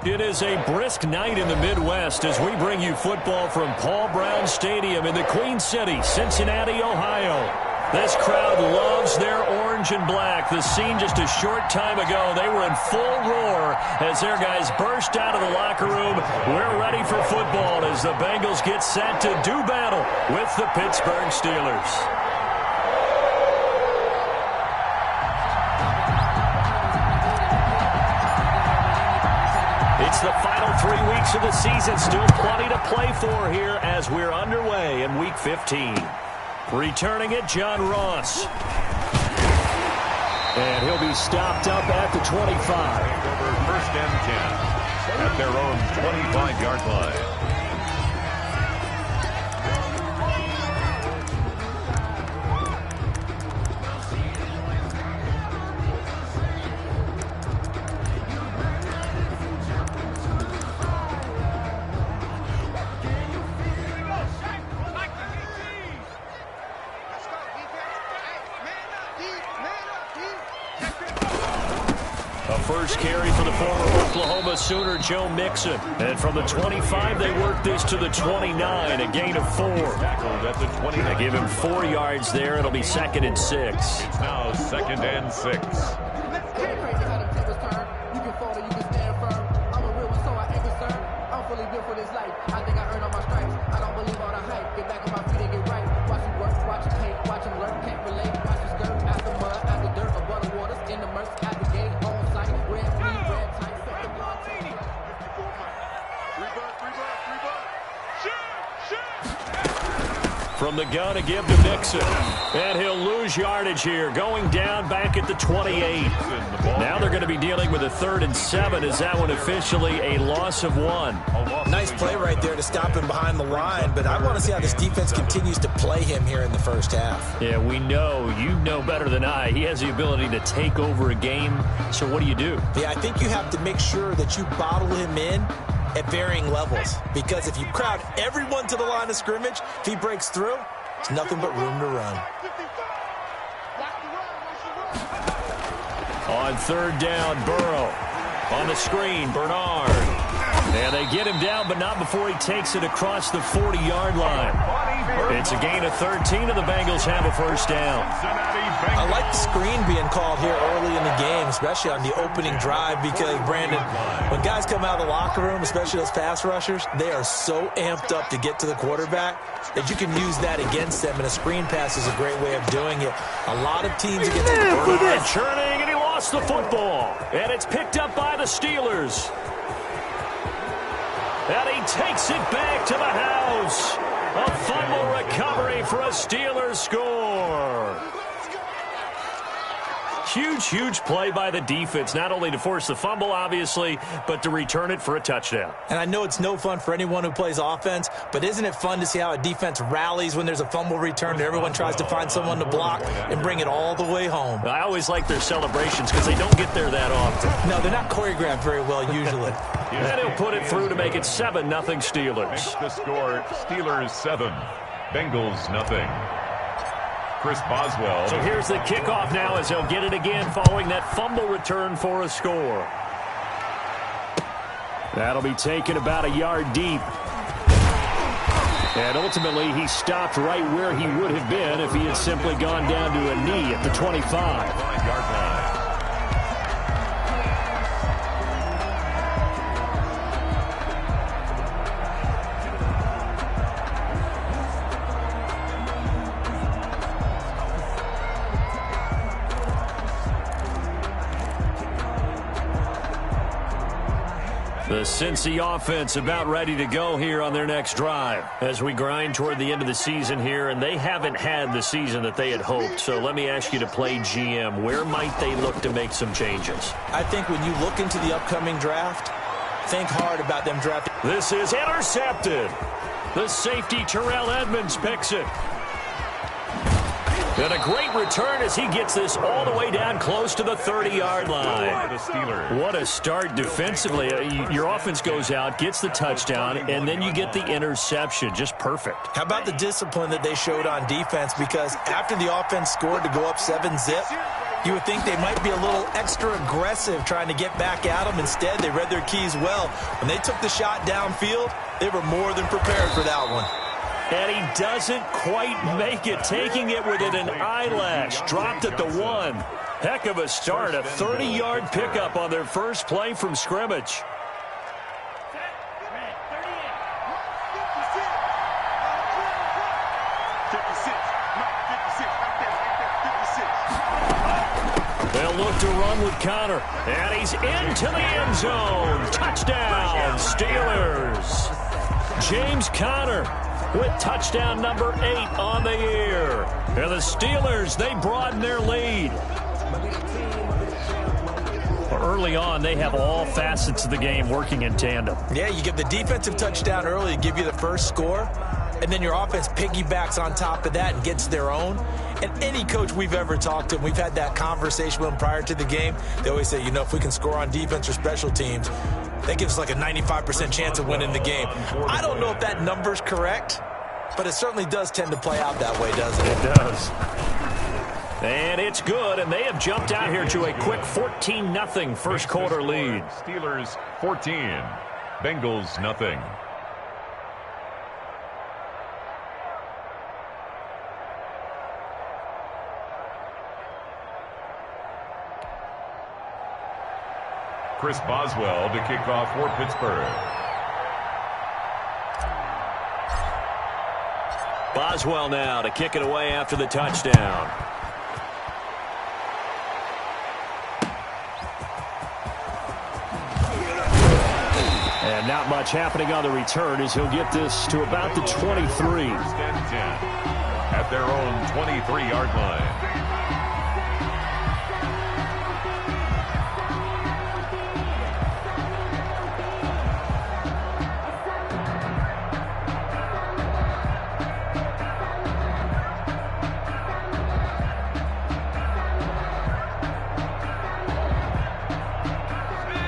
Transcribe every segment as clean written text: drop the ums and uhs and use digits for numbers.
It is a brisk night in the Midwest as we bring you football from Paul Brown Stadium in the Queen City, Cincinnati, Ohio. This crowd loves their orange and black. The scene just a short time ago, they were in full roar as their guys burst out of the locker room. We're ready for football as the Bengals get set to do battle with the Pittsburgh Steelers. It's the final 3 weeks of the season. Still plenty to play for here as we're underway in Week 15. Returning it, John Ross. And he'll be stopped up at the 25. Over 1st and 10 at their own 25-yard line. First carry for the former Oklahoma Sooner, Joe Mixon. And from the 25, they work this to the 29, a gain of 4. They give him 4 yards there. It'll be 2nd and 6. It's now 2nd and 6. From the gun to give to Mixon. And he'll lose yardage here. Going down back at the 28. Now they're going to be dealing with a 3rd and 7. Is that one officially a loss of 1? Nice play right there to stop him behind the line. But I want to see how this defense continues to play him here in the first half. Yeah, we know. You know better than I. He has the ability to take over a game. So what do you do? Yeah, I think you have to make sure that you bottle him in at varying levels, because if you crowd everyone to the line of scrimmage, if he breaks through, it's nothing but room to run. On 3rd down, Burrow. On the screen, Bernard. And they get him down, but not before he takes it across the 40-yard line. It's a gain of 13, and the Bengals have a 1st down. I like the screen being called here early in the game, especially on the opening drive, because, Brandon, when guys come out of the locker room, especially those pass rushers, they are so amped up to get to the quarterback that you can use that against them, and a screen pass is a great way of doing it. A lot of teams against Bernard churning, and he lost the football. And it's picked up by the Steelers. And he takes it back to the house. A fumble recovery for a Steelers score. Huge play by the defense, not only to force the fumble, obviously, but to return it for a touchdown. And I know it's no fun for anyone who plays offense, but isn't it fun to see how a defense rallies when there's a fumble return and everyone tries to find someone to block and bring it all the way home? I always like their celebrations because they don't get there that often. No, they're not choreographed very well usually. And he'll put it through to make it 7-0 Steelers. Makes the score Steelers 7, Bengals nothing. Chris Boswell. So here's the kickoff now as they'll get it again following that fumble return for a score. That'll be taken about a yard deep. And ultimately he stopped right where he would have been if he had simply gone down to a knee at the 25. 5-yard line. The Cincy offense about ready to go here on their next drive as we grind toward the end of the season here, and they haven't had the season that they had hoped. So let me ask you to play GM. Where might they look to make some changes? I think when you look into the upcoming draft, think hard about them drafting. This is intercepted. The safety, Terrell Edmonds, picks it. And a great return as he gets this all the way down close to the 30-yard line. What a start defensively. Your offense goes out, gets the touchdown, and then you get the interception. Just perfect. How about the discipline that they showed on defense? Because after the offense scored to go up 7-zip, You would think they might be a little extra aggressive trying to get back at them. Instead, they read their keys well. When they took the shot downfield, they were more than prepared for that one. And he doesn't quite make it, taking it within an eyelash. Dropped at the 1. Heck of a start, a 30-yard pickup on their first play from scrimmage. They'll look to run with Connor. And he's into the end zone. Touchdown, Steelers. James Conner with touchdown number 8 on the year. And the Steelers, they broaden their lead. Early on, they have all facets of the game working in tandem. Yeah, you get the defensive touchdown early to give you the first score, and then your offense piggybacks on top of that and gets their own. And any coach we've ever talked to, and we've had that conversation with them prior to the game, they always say, you know, if we can score on defense or special teams, that gives us like a 95% chance of winning the game. I don't know if that number's correct, but it certainly does tend to play out that way, doesn't it? It does. And it's good, and they have jumped out here to a quick 14-0 first quarter lead. Steelers 14, Bengals nothing. Chris Boswell to kick off for Pittsburgh. Boswell now to kick it away after the touchdown. And not much happening on the return as he'll get this to about the 23. First and 10 at their own 23-yard line.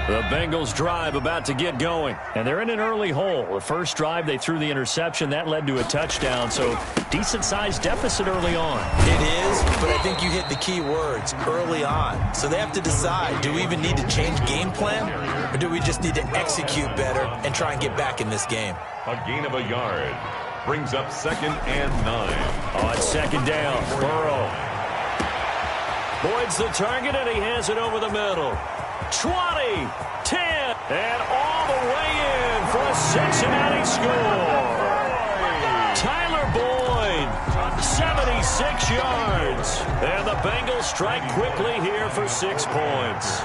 The Bengals drive about to get going, and they're in an early hole. The first drive, they threw the interception. That led to a touchdown, so decent-sized deficit early on. It is, but I think you hit the key words, early on. So they have to decide, do we even need to change game plan, or do we just need to execute better and try and get back in this game? A gain of a yard brings up 2nd and 9. On second down, Burrow. Boyd's the target, and he has it over the middle. 20, 10, and all the way in for a Cincinnati score. Tyler Boyd, 76 yards. And the Bengals strike quickly here for 6 points.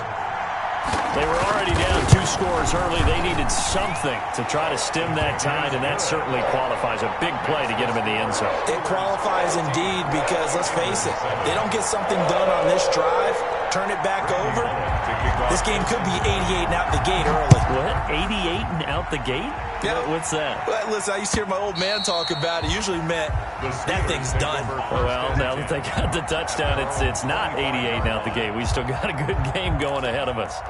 They were already down 2 scores early. They needed something to try to stem that tide, and that certainly qualifies. A big play to get them in the end zone. It qualifies indeed because, let's face it, they don't get something done on this drive, turn it back over, this game could be 88 and out the gate early. What? 88 and out the gate? Yeah. What's that? Well, listen, I used to hear my old man talk about it. Usually meant that thing's done. Well, now that they got the touchdown, it's not 88 and out the gate. We still got a good game going ahead of us.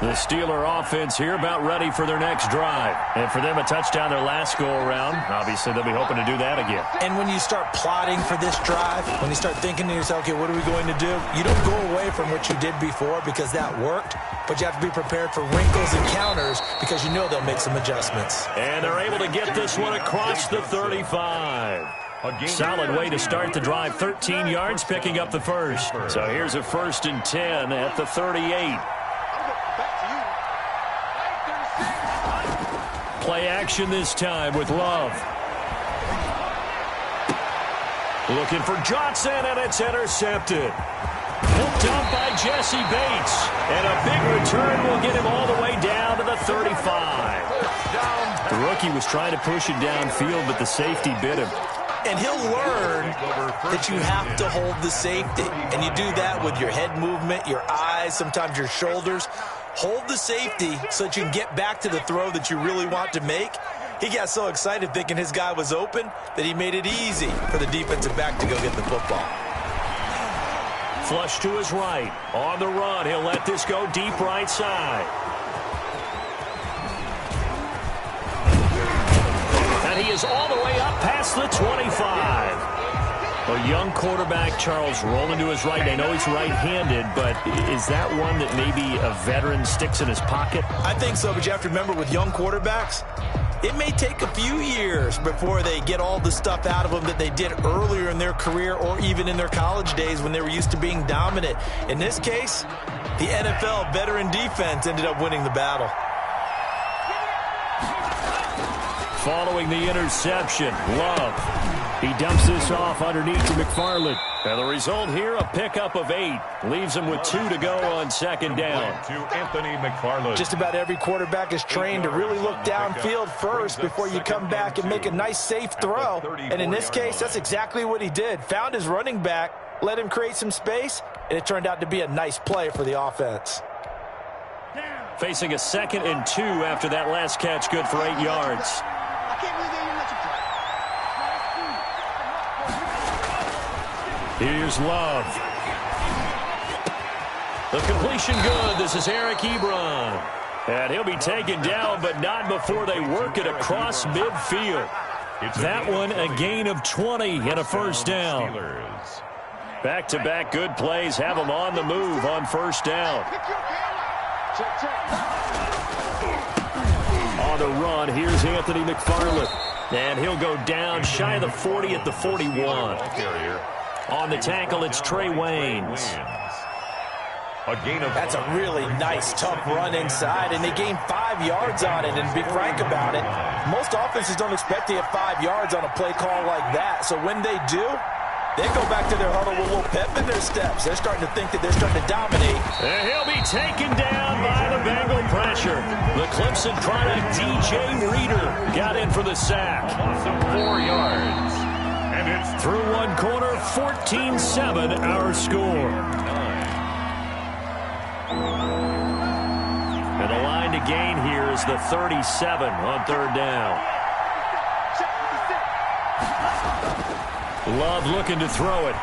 The Steeler offense here about ready for their next drive. And for them, a touchdown their last go-around. Obviously, they'll be hoping to do that again. And when you start plotting for this drive, when you start thinking to yourself, okay, what are we going to do? You don't go away from what you did before because that worked, but you have to be prepared for wrinkles and counters because you know they'll make some adjustments. And they're able to get this one across the 35. Solid way to start the drive. 13 yards, picking up the first. So here's a 1st and 10 at the 38. Play action this time with Love. Looking for Johnson, and it's intercepted. Picked up by Jesse Bates. And a big return will get him all the way down to the 35. The rookie was trying to push it downfield, but the safety bit him. And he'll learn that you have to hold the safety. And you do that with your head movement, your eyes, sometimes your shoulders. Hold the safety so that you can get back to the throw that you really want to make. He got so excited thinking his guy was open that he made it easy for the defensive back to go get the football. Flush to his right. On the run, he'll let this go deep right side. And he is all the way up past the 25. A young quarterback, Charles, rolling to his right. I know he's right-handed, but is that one that maybe a veteran sticks in his pocket? I think so, but you have to remember with young quarterbacks, it may take a few years before they get all the stuff out of them that they did earlier in their career or even in their college days when they were used to being dominant. In this case, the NFL veteran defense ended up winning the battle. Following the interception, Love. He dumps this off underneath to McFarland. And the result here, a pickup of 8. Leaves him with 2 to go on second down. To Anthony McFarland. Just about every quarterback is trained to really look downfield first before you come back and make a nice, safe throw. And in this case, that's exactly what he did. Found his running back, let him create some space, and it turned out to be a nice play for the offense. Facing a 2nd and 2 after that last catch, good for 8 yards. Here's Love. The completion good. This is Eric Ebron. And he'll be taken down, but not before they work it across midfield. That one, a gain of 20 and a first down. Back-to-back good plays have them on the move on first down. On the run, here's Anthony McFarland. And he'll go down shy of the 40 at the 41. On the tackle, it's Trey Waynes. That's a really nice, tough run inside, and they gained 5 yards on it. And to be frank about it, most offenses don't expect to get 5 yards on a play call like that. So when they do, they go back to their huddle with a little pep in their steps. They're starting to think that they're starting to dominate. And he'll be taken down by the Bengal pressure. The Clemson product, DJ Reader, got in for the sack. 4 yards. And it's through one quarter, 14-7 our score. And the line to gain here is the 37 on third down. Love looking to throw it.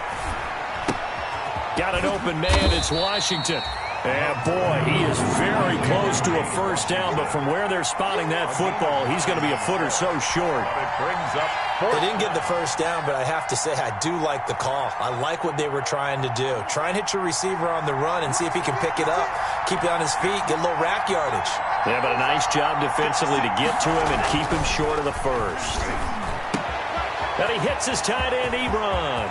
Got an open man, it's Washington. And boy, he is very close to a first down, but from where they're spotting that football, he's going to be a foot or so short. They didn't get the first down, but I have to say I do like the call. I like what they were trying to do. Try and hit your receiver on the run and see if he can pick it up. Keep it on his feet, get a little rack yardage. Yeah, but a nice job defensively to get to him and keep him short of the first. And he hits his tight end, Ebron.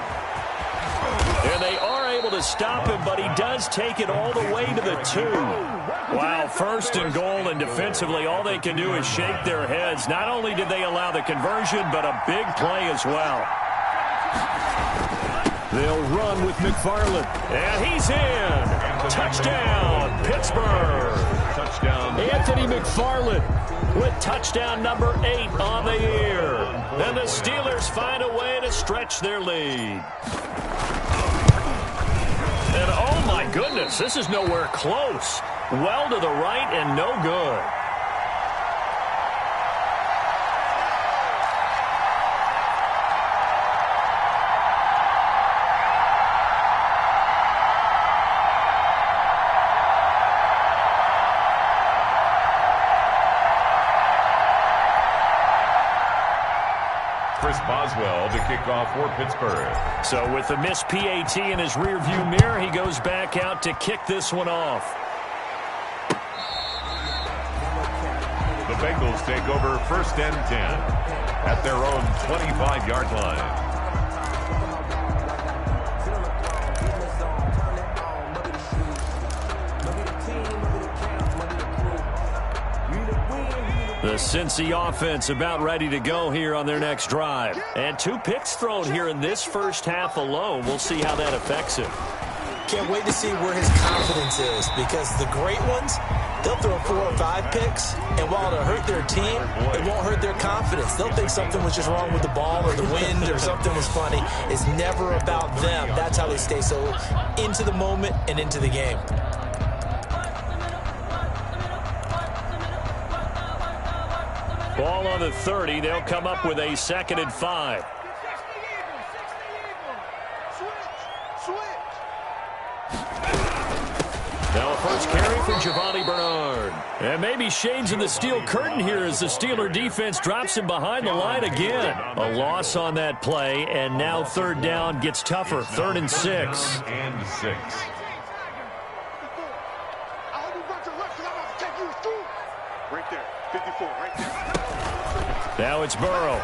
And they are able to stop him, but he does take it all the way to the 2. Wow, first and goal, and defensively all they can do is shake their heads. Not only did they allow the conversion, but a big play as well. They'll run with McFarland, and he's in. Touchdown, Pittsburgh. touchdown. Anthony McFarland with touchdown number 8 on the year. And the Steelers find a way to stretch their lead. And oh my goodness, this is nowhere close. Well to the right and no good. Boswell to kick off for Pittsburgh. So with the missed PAT in his rearview mirror, he goes back out to kick this one off. The Bengals take over 1st and 10 at their own 25-yard line. The Cincy offense about ready to go here on their next drive. And 2 picks thrown here in this first half alone. We'll see how that affects him. Can't wait to see where his confidence is, because the great ones, they'll throw 4 or 5 picks, and while it'll hurt their team, it won't hurt their confidence. They'll think something was just wrong with the ball or the wind or something was funny. It's never about them. That's how they stay so into the moment and into the game. Ball on the 30. They'll come up with a 2nd and 5. Now a first carry for Giovanni Bernard. And maybe shades in the steel curtain here as the Steeler defense drops him behind the line again. A loss on that play, and now third down gets tougher. 3rd and 6. Right there, 54, right there. Now it's Burrow.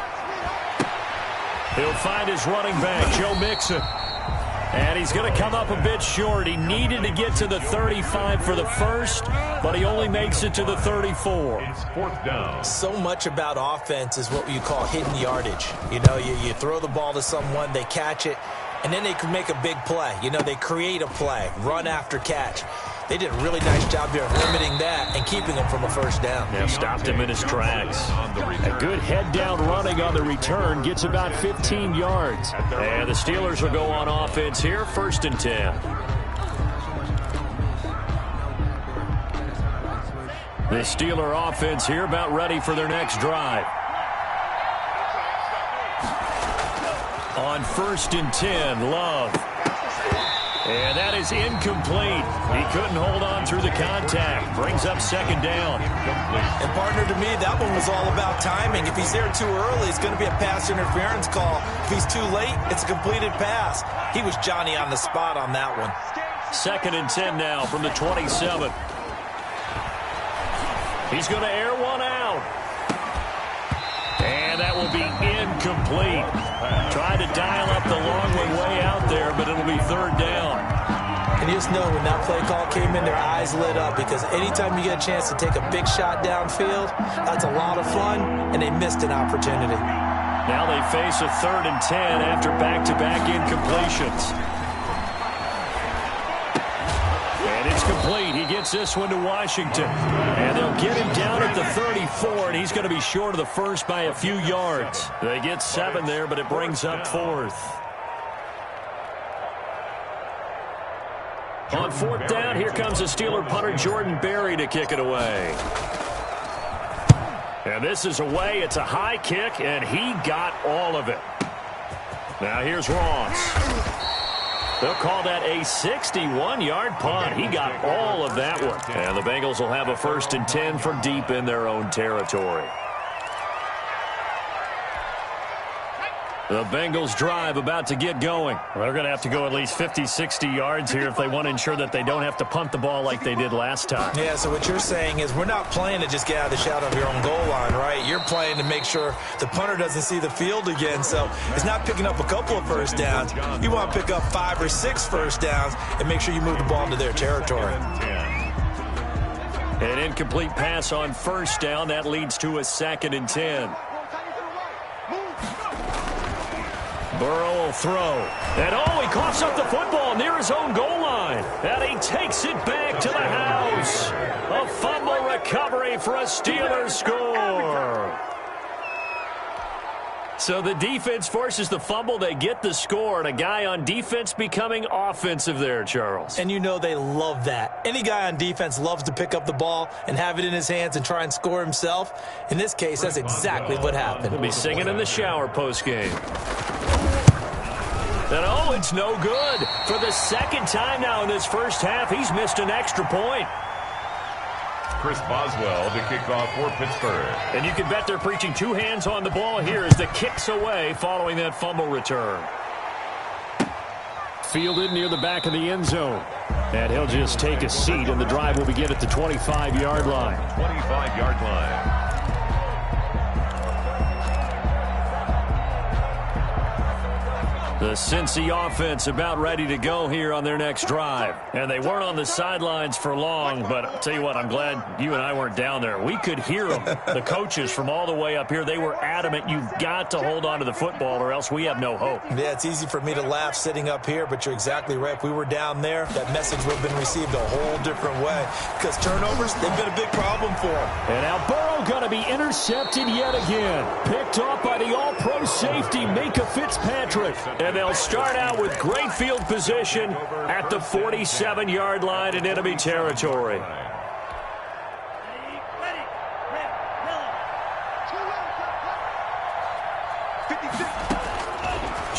He'll find his running back, Joe Mixon. And he's going to come up a bit short. He needed to get to the 35 for the first, but he only makes it to the 34. It's 4th down. So much about offense is what you call hidden yardage. You know, you throw the ball to someone, they catch it, and then they can make a big play. You know, they create a play, run after catch. They did a really nice job here of limiting that and keeping him from a first down. Yeah, stopped him in his tracks. A good head-down running on the return gets about 15 yards. And the Steelers will go on offense here, 1st and 10. The Steeler offense here about ready for their next drive. On 1st and 10, Love. And that is incomplete. He couldn't hold on through the contact. Brings up 2nd down. And, partner, to me, that one was all about timing. If he's there too early, it's going to be a pass interference call. If he's too late, it's a completed pass. He was Johnny on the spot on that one. 2nd and 10 now from the 27. He's going to air one out. And that will be incomplete. Tried to dial up the long one way out there, but it'll be 3rd down. And you just know when that play call came in, their eyes lit up, because anytime you get a chance to take a big shot downfield, that's a lot of fun, and they missed an opportunity. Now they face a 3rd and 10 after back-to-back incompletions. And it's complete. He gets this one to Washington. And they'll get him down at the 34, and he's going to be short of the first by a few yards. They get 7 there, but it brings up 4th. On 4th down, here comes the Steeler punter Jordan Berry to kick it away. And this is away. It's a high kick, and he got all of it. Now here's Ross. They'll call that a 61-yard punt. He got all of that one. And the Bengals will have a 1st and 10 from deep in their own territory. The Bengals drive about to get going. Well, they're going to have to go at least 50, 60 yards here if they want to ensure that they don't have to punt the ball like they did last time. Yeah, so what you're saying is we're not playing to just get out of the shadow of your own goal line, right? You're playing to make sure the punter doesn't see the field again. So it's not picking up a couple of first downs. You want to pick up 5 or 6 first downs and make sure you move the ball into their territory. An incomplete pass on 1st down. That leads to a 2nd and 10. Burrow will throw. And he coughs up the football near his own goal line. And he takes it back to the house. A fumble recovery for a Steelers score. So the defense forces the fumble. They get the score. And a guy on defense becoming offensive there, Charles. And you know they love that. Any guy on defense loves to pick up the ball and have it in his hands and try and score himself. In this case, that's exactly what happened. He'll be singing in the shower postgame. And it's no good. For the 2nd time now in this first half, he's missed an extra point. Chris Boswell to kick off for Pittsburgh. And you can bet they're preaching 2 hands on the ball here as the kick's away following that fumble return. Fielded near the back of the end zone. And he'll just take a seat, and the drive will begin at the 25-yard line. 25-yard line. The Cincy offense about ready to go here on their next drive. And they weren't on the sidelines for long, but I'll tell you what, I'm glad you and I weren't down there. We could hear them, the coaches from all the way up here. They were adamant, you've got to hold on to the football or else we have no hope. Yeah, it's easy for me to laugh sitting up here, but you're exactly right. If we were down there, that message would have been received a whole different way. Because turnovers, they've been a big problem for them. And now Burrow going to be intercepted yet again. Picked off by the all-pro safety, Minka Fitzpatrick. And they'll start out with great field position at the 47-yard line in enemy territory.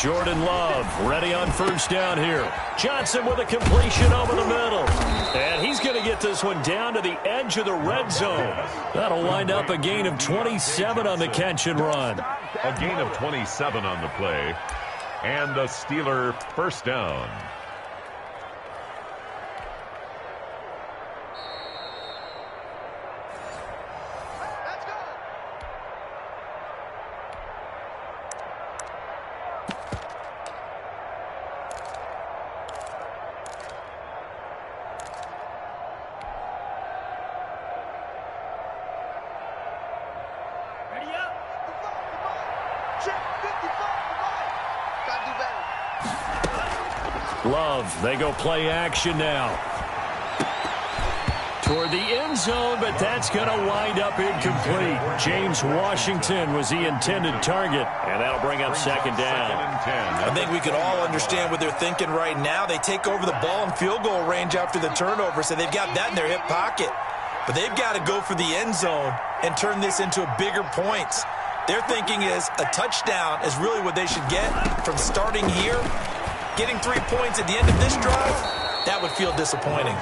Jordan Love ready on first down here. Johnson with a completion over the middle. And he's going to get this one down to the edge of the red zone. That'll wind up a gain of 27 on the catch and run. A gain of 27 on the play. And the Steeler first down. Love, they go play action now. Toward the end zone, but that's going to wind up incomplete. James Washington was the intended target, and that'll bring up second down. I think we can all understand what they're thinking right now. They take over the ball in field goal range after the turnover, so they've got that in their hip pocket. But they've got to go for the end zone and turn this into a bigger points. Their thinking is a touchdown is really what they should get from starting here. Getting 3 points at the end of this drive, that would feel disappointing.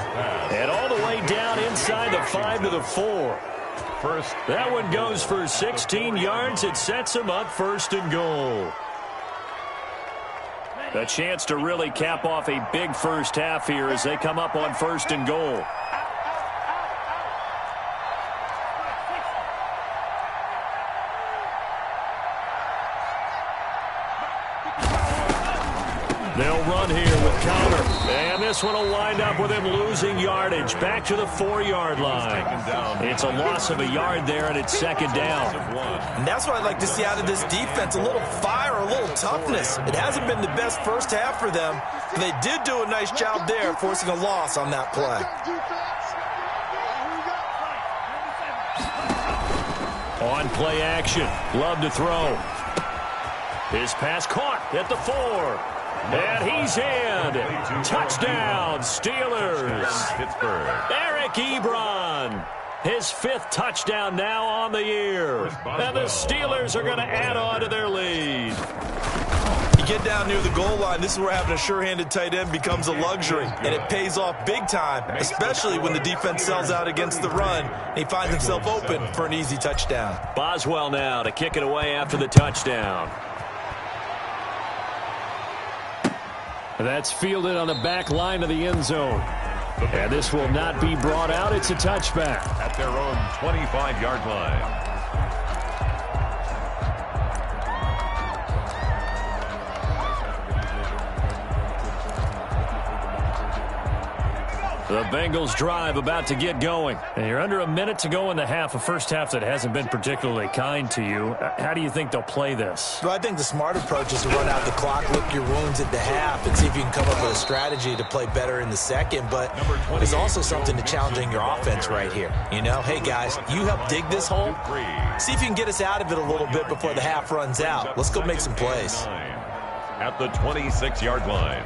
And all the way down inside the 5 to the 4. That one goes for 16 yards. It sets them up first and goal. A chance to really cap off a big first half here as they come up on first and goal. They'll run here with Connor. And this one will wind up with him losing yardage. Back to the 4-yard line. It's a loss of a yard there, and it's second down. And that's what I'd like to see out of this defense. A little fire, a little toughness. It hasn't been the best first half for them. But they did do a nice job there, forcing a loss on that play. On play action. Love to throw. His pass caught at the 4. And he's in. Touchdown, Steelers. Pittsburgh. Eric Ebron. His 5th touchdown now on the year. And the Steelers are going to add on to their lead. You get down near the goal line, this is where having a sure-handed tight end becomes a luxury. And it pays off big time, especially when the defense sells out against the run. And he finds himself open for an easy touchdown. Boswell now to kick it away after the touchdown. That's fielded on the back line of the end zone. And this will not be brought out. It's a touchback. At their own 25-yard line. The Bengals drive about to get going. And you're under a minute to go in the half, a first half that hasn't been particularly kind to you. How do you think they'll play this? Well, I think the smart approach is to run out the clock, lick your wounds at the half, and see if you can come up with a strategy to play better in the second. But there's also something to challenging your offense right here. You know, hey, guys, you help dig this hole. See if you can get us out of it a little bit before the half runs out. Let's go make some plays. At the 26-yard line.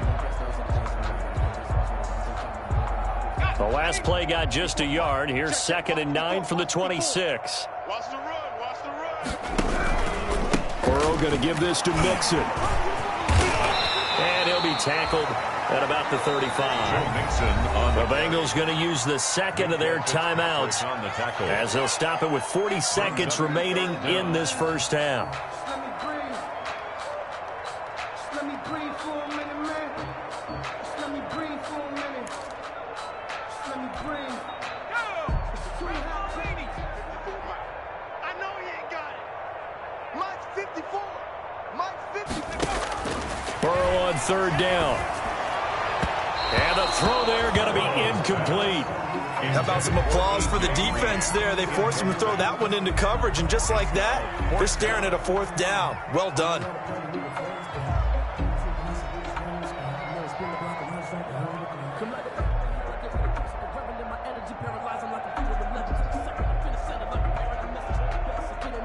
The last play got just a yard. Here's 2nd and 9 from the 26. Watch the run. Watch the run. Burrow going to give this to Mixon. And he'll be tackled at about the 35. The Bengals going to use the second of their timeouts as they'll stop it with 40 seconds remaining in this first half. Burrow on 3rd down. And the throw there going to be incomplete. How about some applause for the defense there? They forced him to throw that one into coverage, and just like that, they're staring at a 4th down. Well done.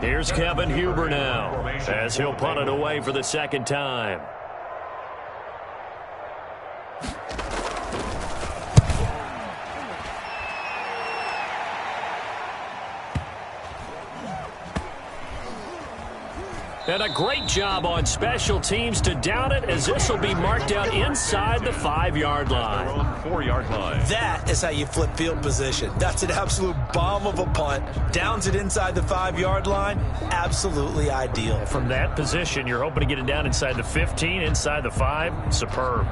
Here's Kevin Huber now as he'll punt it away for the second time. And a great job on special teams to down it, as this will be marked out inside the 5-yard line. 4-yard line. That is how you flip field position. That's an absolute bomb of a punt. Downs it inside the 5-yard line. Absolutely ideal. From that position, you're hoping to get it down inside the 15, inside the 5. Superb.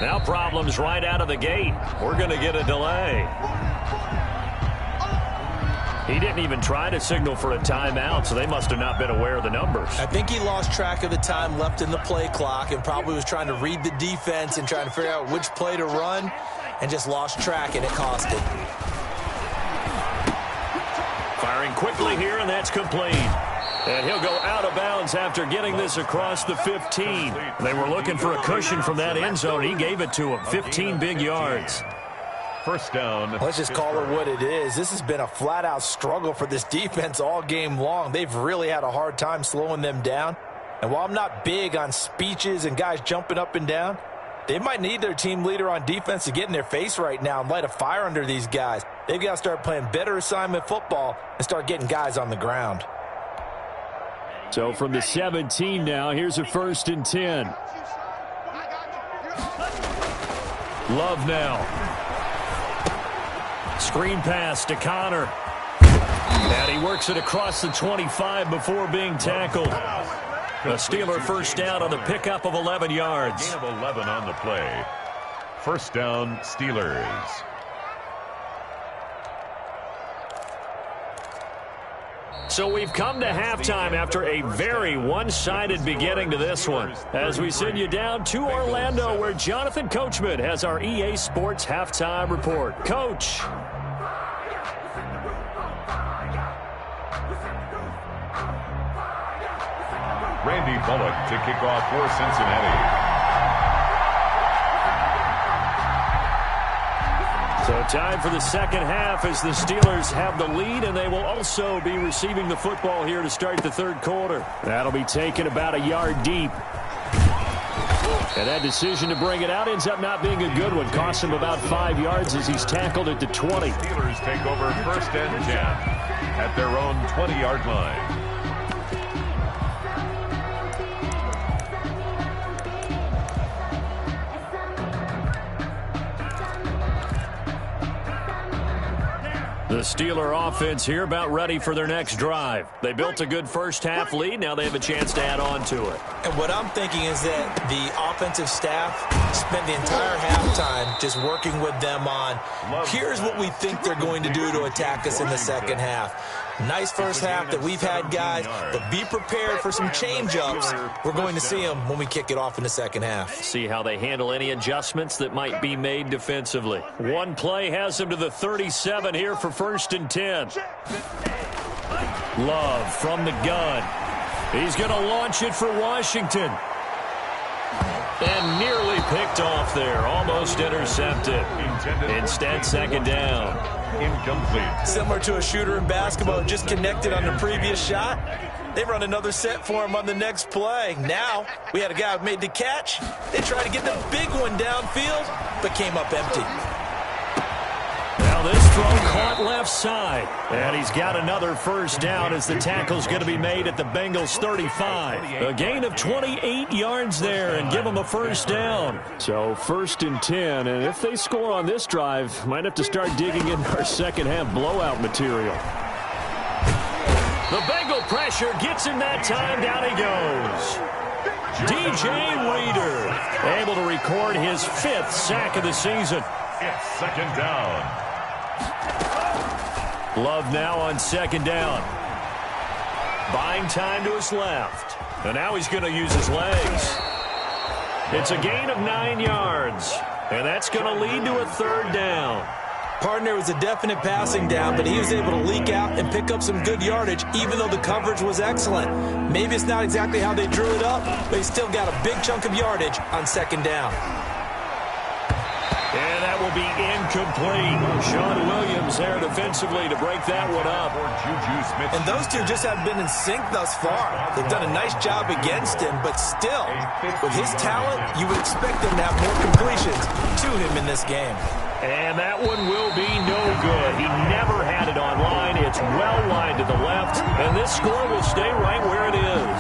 Now problems right out of the gate. We're going to get a delay. He didn't even try to signal for a timeout, so they must have not been aware of the numbers. I think he lost track of the time left in the play clock and probably was trying to read the defense and trying to figure out which play to run and just lost track, and it cost him. Firing quickly here, and that's complete. And he'll go out of bounds after getting this across the 15. They were looking for a cushion from that end zone. He gave it to him. 15 big yards. First down. Let's just call it what it is. This has been a flat-out struggle for this defense all game long. They've really had a hard time slowing them down. And while I'm not big on speeches and guys jumping up and down, they might need their team leader on defense to get in their face right now and light a fire under these guys. They've got to start playing better assignment football and start getting guys on the ground. So from the 17 now, here's a 1st and 10. Love now. Screen pass to Connor. And he works it across the 25 before being tackled. A Steeler first down on the pickup of 11 yards. Gain of 11 on the play. First down, Steelers. So we've come to halftime after a very one-sided beginning to this one. As we send you down to Orlando, where Jonathan Coachman has our EA Sports halftime report. Coach. Randy Bullock to kick off for Cincinnati. So time for the second half as the Steelers have the lead, and they will also be receiving the football here to start the third quarter. That'll be taken about a yard deep. And that decision to bring it out ends up not being a good one. Costs him about 5 yards as he's tackled at the 20. Steelers take over 1st and 10 at their own 20-yard line. The Steeler offense here about ready for their next drive. They built a good first half lead. Now they have a chance to add on to it. And what I'm thinking is that the offensive staff spent the entire halftime just working with them on, here's what we think they're going to do to attack us in the second half. Nice first half that we've had, guys, but be prepared for some change-ups. We're going to see them when we kick it off in the second half. See how they handle any adjustments that might be made defensively. One play has them to the 37 here for 1st and 10. Love from the gun. He's going to launch it for Washington. And nearly picked off there. Almost intercepted. Instead, second down. Incomplete. Similar to a shooter in basketball, just connected on the previous shot. They run another set for him on the next play. Now, we had a guy who made the catch. They tried to get the big one downfield, but came up empty. Now this throw caught left side. And he's got another first down as the tackle's going to be made at the Bengals 35. A gain of 28 yards there and give them a first down. So 1st and 10. And if they score on this drive, might have to start digging in our second half blowout material. The Bengal pressure gets him that time. Down he goes. DJ Reader able to record his 5th sack of the season. It's second down. Love now on second down. Buying time to his left. And now he's going to use his legs. It's a gain of 9 yards. And that's going to lead to a third down. Partner was a definite passing down, but he was able to leak out and pick up some good yardage, even though the coverage was excellent. Maybe it's not exactly how they drew it up, but he still got a big chunk of yardage on second down. And that will be incomplete. Sean Williams there defensively to break that one up. And those two just haven't been in sync thus far. They've done a nice job against him, but still, with his talent, you would expect them to have more completions to him in this game. And that one will be no good. He never had it on line. It's well wide to the left, and this score will stay right where it is.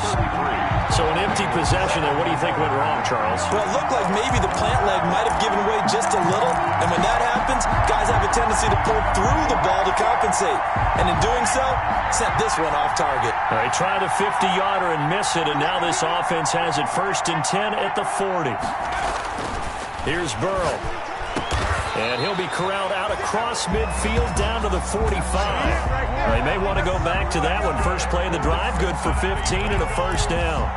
So an empty possession there. What do you think went wrong, Charles? Well, it looked like maybe the plant leg might have given way just a little, and when that happens, guys have a tendency to pull through the ball to compensate, and in doing so, sent this one off target. All right, tried a 50-yarder and miss it, and now this offense has it 1st and 10 at the 40. Here's Burrow. And he'll be corralled out across midfield down to the 45. They may want to go back to that one. First play of the drive, good for 15 and a first down.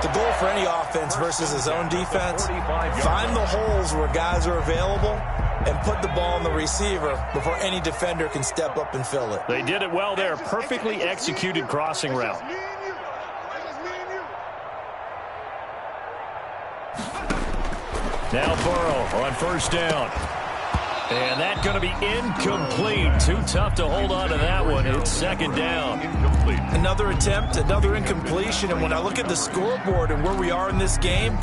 The goal for any offense versus his own defense, find the holes where guys are available and put the ball in the receiver before any defender can step up and fill it. They did it well there. Perfectly executed crossing route. Now Burrow on first down. And that's going to be incomplete. Too tough to hold on to that one. It's second down. Incomplete. Another attempt, another incompletion. And when I look at the scoreboard and where we are in this game,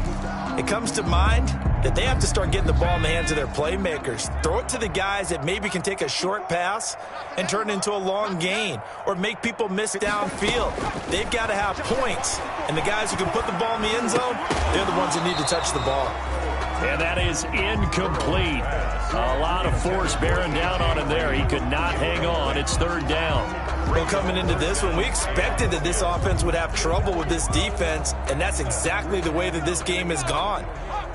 it comes to mind that they have to start getting the ball in the hands of their playmakers. Throw it to the guys that maybe can take a short pass and turn it into a long gain or make people miss downfield. They've got to have points. And the guys who can put the ball in the end zone, they're the ones that need to touch the ball. And that is incomplete. A lot of force bearing down on him there. He could not hang on. It's third down. Well, coming into this one, we expected that this offense would have trouble with this defense, and that's exactly the way that this game has gone.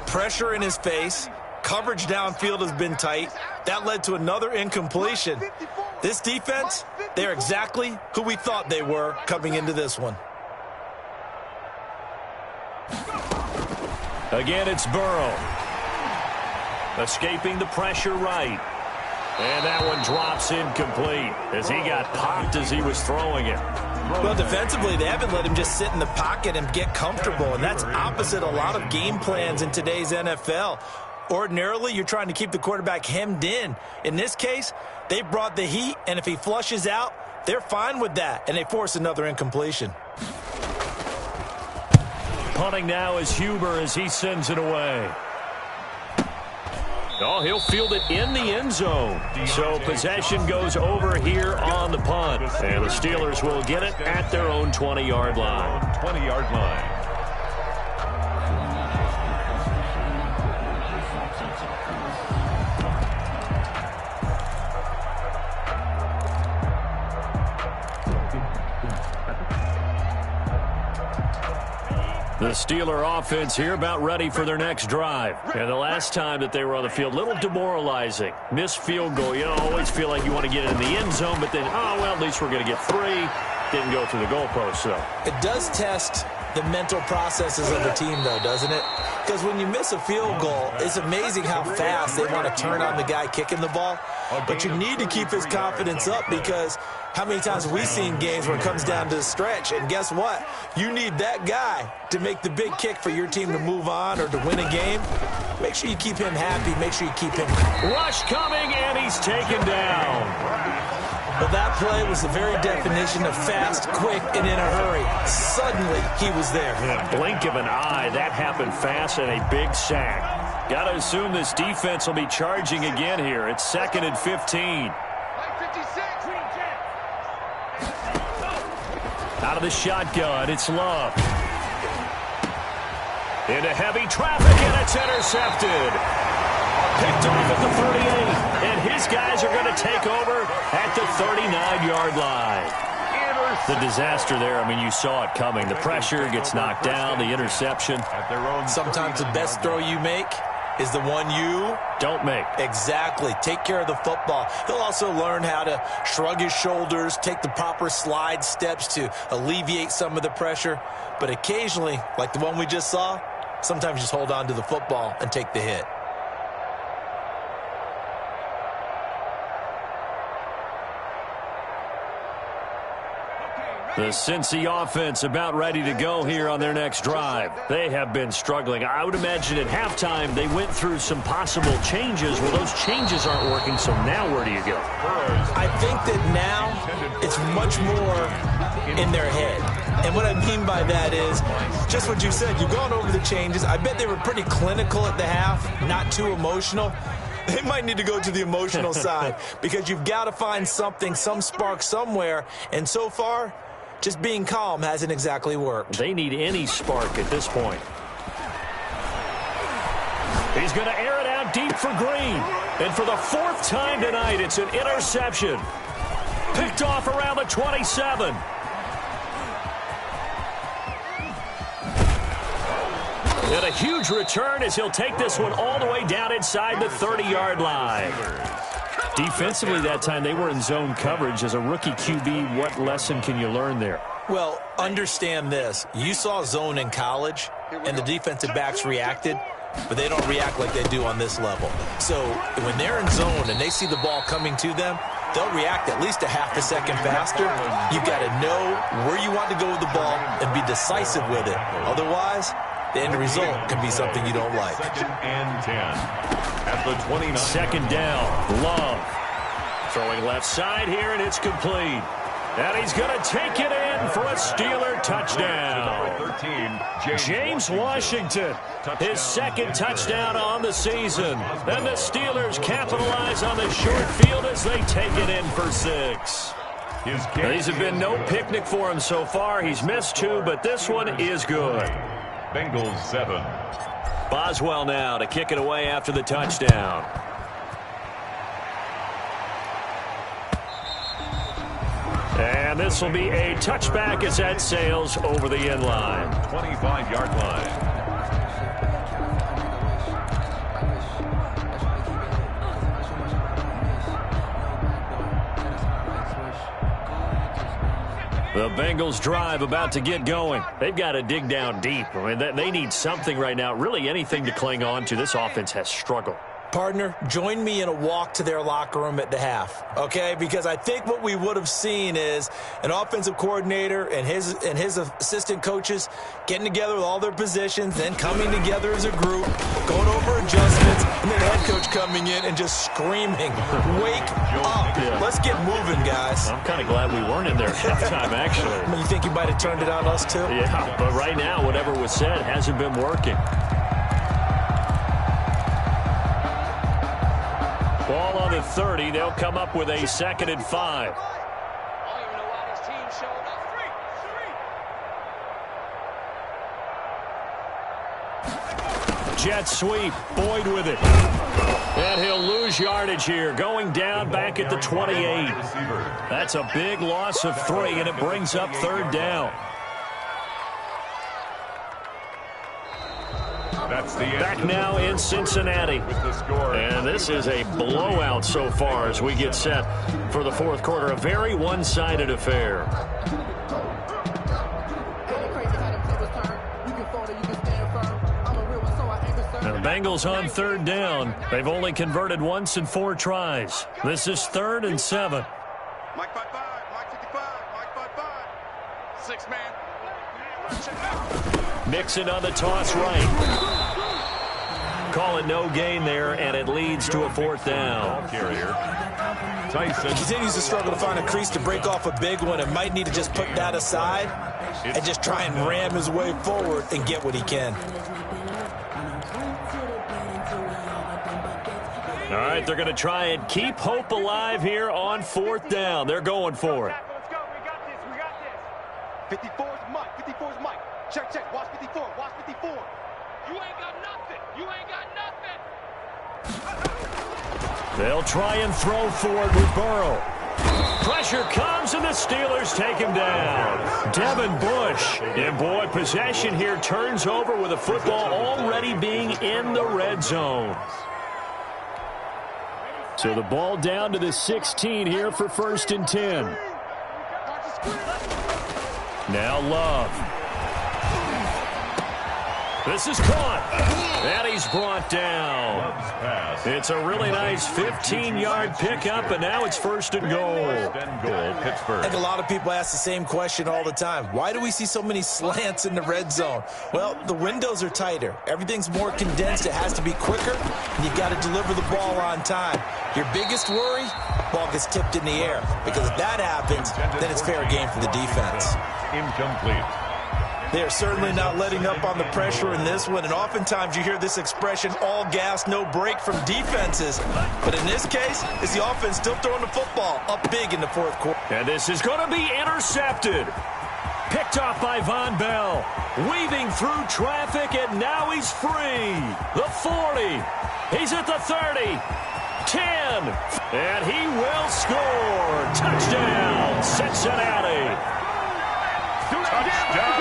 Pressure in his face. Coverage downfield has been tight. That led to another incompletion. This defense, they're exactly who we thought they were coming into this one. Again, it's Burrow. Escaping the pressure right. And that one drops incomplete as he got popped as he was throwing it. Well, defensively, they haven't let him just sit in the pocket and get comfortable, and that's opposite a lot of game plans in today's NFL. Ordinarily, you're trying to keep the quarterback hemmed in. In this case, they brought the heat, and if he flushes out, they're fine with that, and they force another incompletion. Punting now is Huber as he sends it away. Oh, he'll field it in the end zone. So possession goes over here on the punt. And the Steelers will get it at their own 20-yard line. 20-yard line. The Steeler offense here about ready for their next drive. And the last time that they were on the field, a little demoralizing. Missed field goal. You always feel like you want to get it in the end zone, but then, oh, well, at least we're going to get 3. Didn't go through the goalpost, though. It does test the mental processes of the team, though, doesn't it? Because when you miss a field goal, it's amazing how fast they want to turn on the guy kicking the ball. But you need to keep his confidence up because how many times have we seen games where it comes down to the stretch? And guess what? You need that guy to make the big kick for your team to move on or to win a game. Make sure you keep him happy. Make sure you keep him. Rush coming, and he's taken down. Well, that play was the very definition of fast, quick, and in a hurry. Suddenly, he was there. In a blink of an eye, that happened fast and a big sack. Got to assume this defense will be charging again here. It's 2nd and 15. Out of the shotgun, it's Love. Into heavy traffic, and it's intercepted. Picked off at the 38, and his guys are going to take over at the 39-yard line. The disaster there, I mean, you saw it coming. The pressure gets knocked down, the interception. Sometimes the best throw you make is the one you don't make. Exactly. Take care of the football. He'll also learn how to shrug his shoulders, take the proper slide steps to alleviate some of the pressure. But occasionally, like the one we just saw, sometimes just hold on to the football and take the hit. The Cincy offense about ready to go here on their next drive. They have been struggling. I would imagine at halftime they went through some possible changes. Well, those changes aren't working, so now where do you go? I think that now it's much more in their head. And what I mean by that is just what you said. You've gone over the changes. I bet they were pretty clinical at the half, not too emotional. They might need to go to the emotional side because you've got to find something, some spark somewhere. And so far, just being calm hasn't exactly worked. They need any spark at this point. He's going to air it out deep for Green. And for the fourth time tonight, it's an interception. Picked off around the 27. And a huge return as he'll take this one all the way down inside the 30-yard line. Defensively that time, they were in zone coverage. As a rookie QB, what lesson can you learn there? Well, understand this. You saw zone in college, and the defensive backs reacted, but they don't react like they do on this level. So when they're in zone and they see the ball coming to them, they'll react at least a half a second faster. You've got to know where you want to go with the ball and be decisive with it. Otherwise, the end result can be something you don't like. 2nd and 10 at the 29. Second down, Love. Throwing left side here, and it's complete. And he's going to take it in for a Steeler touchdown. 13, James Washington, his second touchdown on the season. And the Steelers capitalize on the short field as they take it in for 6. These have been no picnic for him so far. He's missed 2, but this one is good. Bengals 7. Boswell now to kick it away after the touchdown. And this will be a touchback as that sails over the end line. 25-yard line. The Bengals drive about to get going. They've got to dig down deep. I mean, they need something right now, really anything to cling on to. This offense has struggled. Partner, join me in a walk to their locker room at the half, okay? Because I think what we would have seen is an offensive coordinator and his assistant coaches getting together with all their positions, then coming together as a group, going over adjustments, and then the head coach coming in and just screaming, "Wake up. Yeah. Let's get moving, guys." I'm kind of glad we weren't in there at halftime, actually. You think you might have turned it on us, too? Yeah, but right now, whatever was said hasn't been working. Ball on the 30. They'll come up with a 2nd and 5. Jet sweep. Boyd with it. And he'll lose yardage here. Going down back at the 28. That's a big loss of 3, and it brings up 3rd down. Back now in Cincinnati. And this is a blowout so far as we get set for the 4th quarter. A very one-sided affair. Now the Bengals on 3rd down. They've only converted once in 4 tries. This is 3rd and 7. Mike 5-5, Mike 55, Mike 5-5. 6 man. Mixon on the toss right. Call it no gain there, and it leads to a 4th down. He continues to struggle to find a crease to break off a big one and might need to just put that aside and just try and ram his way forward and get what he can. All right, they're going to try and keep hope alive here on 4th down. They're going for it. Let's go. We got this. We got this. 54's Mike. 54's Mike. Check, check. Watch 54. Watch 54. You ain't got nothing. You ain't got nothing. They'll try and throw forward with Burrow. Pressure comes, and the Steelers take him down. Devin Bush. And, boy, possession here turns over with a football already being in the red zone. So the ball down to the 16 here for 1st and 10. Now Love. This is caught. And he's brought down. It's a really nice 15-yard pickup, and now it's 1st and goal. Pittsburgh. I think a lot of people ask the same question all the time. Why do we see so many slants in the red zone? Well, the windows are tighter. Everything's more condensed. It has to be quicker, and you've got to deliver the ball on time. Your biggest worry, ball gets tipped in the air, because if that happens, then it's fair game for the defense. Incomplete. They are certainly not letting up on the pressure in this one, and oftentimes you hear this expression, all gas, no break from defenses. But in this case, it's the offense still throwing the football up big in the 4th quarter. And this is going to be intercepted. Picked off by Von Bell. Weaving through traffic, and now he's free. The 40. He's at the 30. 10. And he will score. Touchdown, Cincinnati.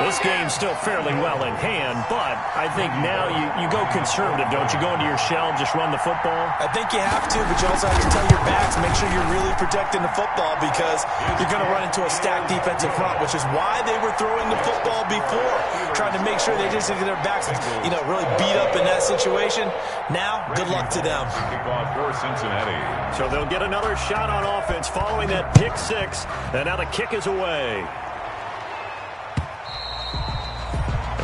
This game's still fairly well in hand, but I think now you go conservative, don't you? Go into your shell and just run the football? I think you have to, but you also have to tell your backs, make sure you're really protecting the football, because you're going to run into a stacked defensive front, which is why they were throwing the football before, trying to make sure they just get their backs, really beat up in that situation. Now, good luck to them. Kickoff for Cincinnati. So they'll get another shot on offense following that pick 6, and now the kick is away.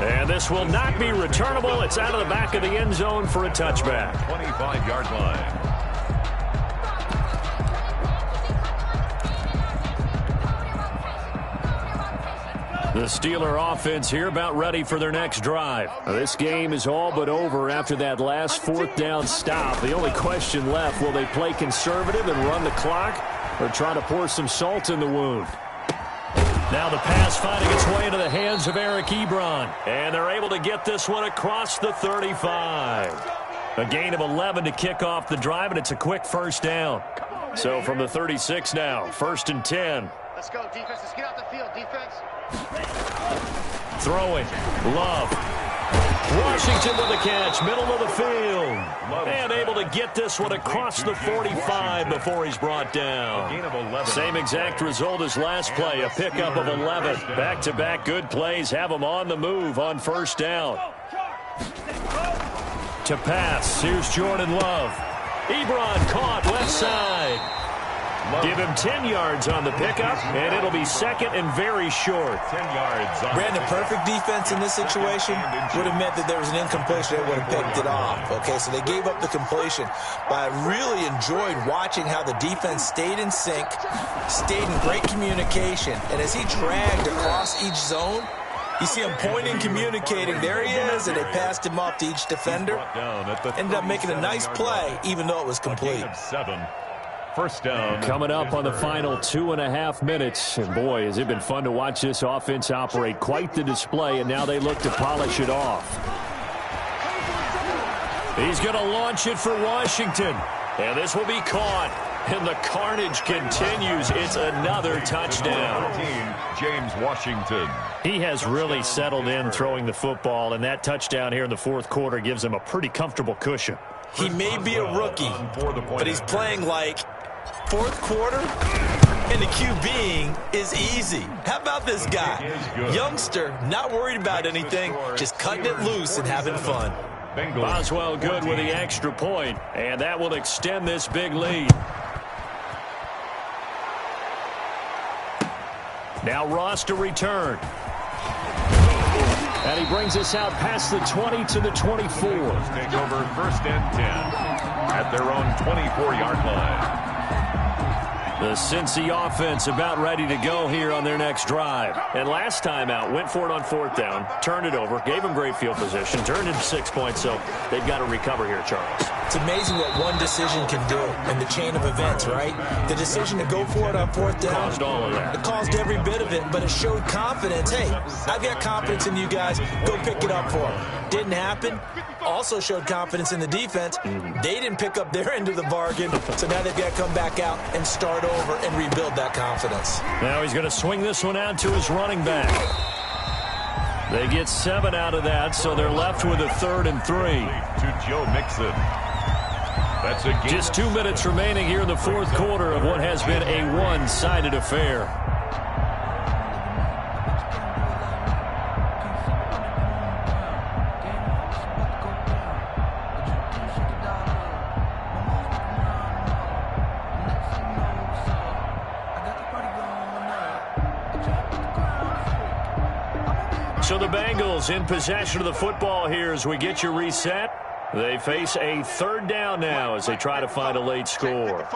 And this will not be returnable. It's out of the back of the end zone for a touchback. 25-yard line. The Steeler offense here about ready for their next drive. This game is all but over after that last 4th down stop. The only question left, will they play conservative and run the clock, or try to pour some salt in the wound? Now the pass finding its way into the hands of Eric Ebron. And they're able to get this one across the 35. A gain of 11 to kick off the drive, and it's a quick 1st down. So from the 36 now, 1st and 10. Let's go, defense. Let's get out the field, defense. Throwing. Love. Washington with the catch, middle of the field. And able to get this one across the 45 before he's brought down. Same exact result as last play, a pickup of 11. Back-to-back good plays have them on the move on 1st down. To pass, here's Jordan Love. Ebron caught left side. Give him 10 yards on the pickup, and it'll be 2nd and very short. 10 yards. Brandon, perfect defense in this situation would have meant that there was an incompletion. They would have picked it off. Okay, so they gave up the completion. But I really enjoyed watching how the defense stayed in sync, stayed in great communication. And as he dragged across each zone, you see him pointing, communicating. There he is, and they passed him off to each defender. Ended up making a nice play, even though it was complete. 7. 1st down. Coming up on the final 2.5 minutes. And boy, has it been fun to watch this offense operate. Quite the display, and now they look to polish it off. He's going to launch it for Washington. And this will be caught. And the carnage continues. It's another touchdown. James Washington. He has really settled in throwing the football, and that touchdown here in the 4th quarter gives him a pretty comfortable cushion. He may be a rookie, but he's playing like 4th quarter, and the QBing is easy. How about this guy? Youngster, not worried about anything, just cutting it loose and having fun. Boswell good with the extra point, and that will extend this big lead. Now Ross to return. And he brings us out past the 20 to the 24. Take over 1st and 10 at their own 24-yard line. The Cincy offense about ready to go here on their next drive. And last time out, went for it on 4th down, turned it over, gave them great field position, turned into 6 points, so they've got to recover here, Charles. It's amazing what one decision can do in the chain of events, right? The decision to go for it on 4th down. Caused all of that. It caused every bit of it, but it showed confidence. Hey, I've got confidence in you guys. Go pick it up for them. Didn't happen. Also showed confidence in the defense. They didn't pick up their end of the bargain, so now they've got to come back out and start over and rebuild that confidence. Now he's going to swing this one out to his running back. They get 7 out of that, so they're left with a 3rd and 3. To Joe Mixon. That's a just 2 minutes remaining here in the 4th quarter of what has been a one-sided affair. So the Bengals in possession of the football here as we get you reset. They face a third down now as they try to find a late score.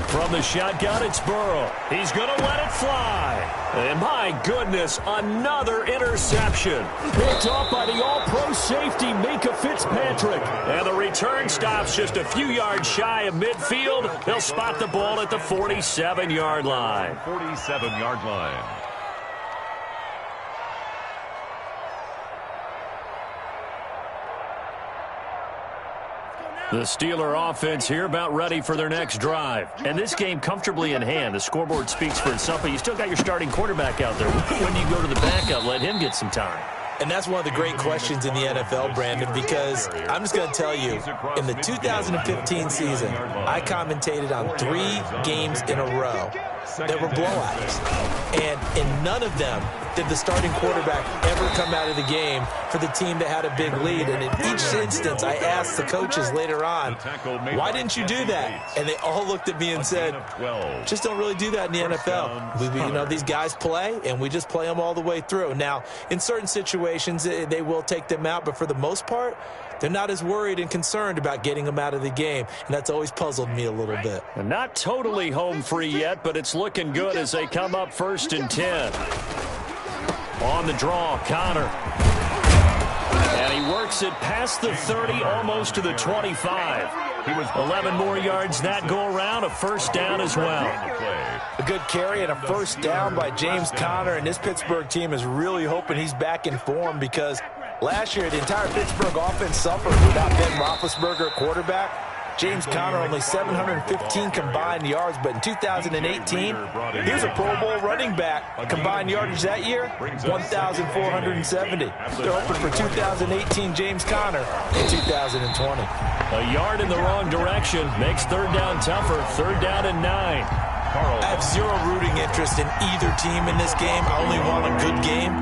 From the shotgun, it's Burrow. He's going to let it fly. And my goodness, another interception. Picked off by the all-pro safety, Minka Fitzpatrick. And the return stops just a few yards shy of midfield. They'll spot the ball at the 47-yard line. 47-yard line. The Steeler offense here about ready for their next drive. And this game comfortably in hand. The scoreboard speaks for itself, but you still got your starting quarterback out there. When do you go to the backup, let him get some time? And that's one of the great questions in the NFL, Brandon, because I'm just going to tell you, in the 2015 season, I commentated on 3 games in a row that were blowouts. And in none of them did the starting quarterback ever come out of the game for the team that had a big lead. And in each instance, I asked the coaches later on, why didn't you do that? And they all looked at me and said, just don't really do that in the NFL. These guys play, and we just play them all the way through. Now, in certain situations, they will take them out, but for the most part, they're not as worried and concerned about getting them out of the game, and that's always puzzled me a little bit. Not totally home free yet, but it's looking good as they come up 1st and 10. On the draw, Connor. And he works it past the 30, almost to the 25. He was 11 more yards that go around, a first down as well. A good carry and a first down by James Conner, and this Pittsburgh team is really hoping he's back in form because last year the entire Pittsburgh offense suffered without Ben Roethlisberger at quarterback. James Conner only 715 combined yards, but in 2018, he was a Pro Bowl running back. Combined yardage that year, 1,470. They're hoping for 2018 James Conner in 2020. A yard in the wrong direction makes third down tougher. Third down and 9. I have zero rooting interest in either team in this game. I only want a good game.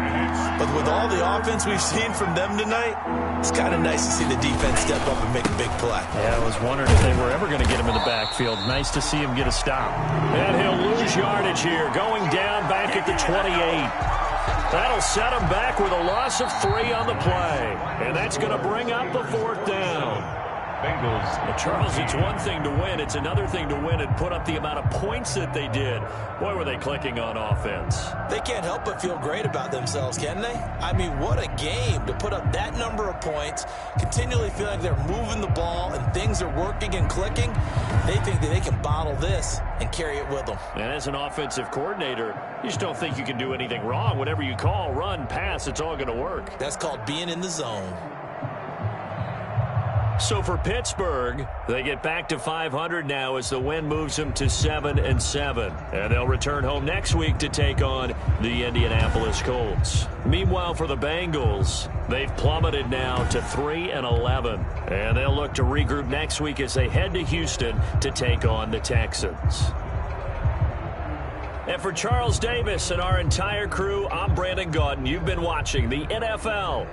But with all the offense we've seen from them tonight, it's kind of nice to see the defense step up and make a big play. Yeah, I was wondering if they were ever going to get him in the backfield. Nice to see him get a stop. And he'll lose yardage here, going down back at the 28. That'll set him back with a loss of 3 on the play. And that's going to bring up the 4th down. Bengals. Well, Charles, it's one thing to win. It's another thing to win and put up the amount of points that they did. Boy, were they clicking on offense. They can't help but feel great about themselves, can they? I mean, what a game to put up that number of points, continually feeling like they're moving the ball and things are working and clicking. They think that they can bottle this and carry it with them. And as an offensive coordinator, you just don't think you can do anything wrong. Whatever you call, run, pass, it's all going to work. That's called being in the zone. So for Pittsburgh, they get back to 500 now as the win moves them to 7-7. And they'll return home next week to take on the Indianapolis Colts. Meanwhile, for the Bengals, they've plummeted now to 3-11. And they'll look to regroup next week as they head to Houston to take on the Texans. And for Charles Davis and our entire crew, I'm Brandon Gaudin. You've been watching the NFL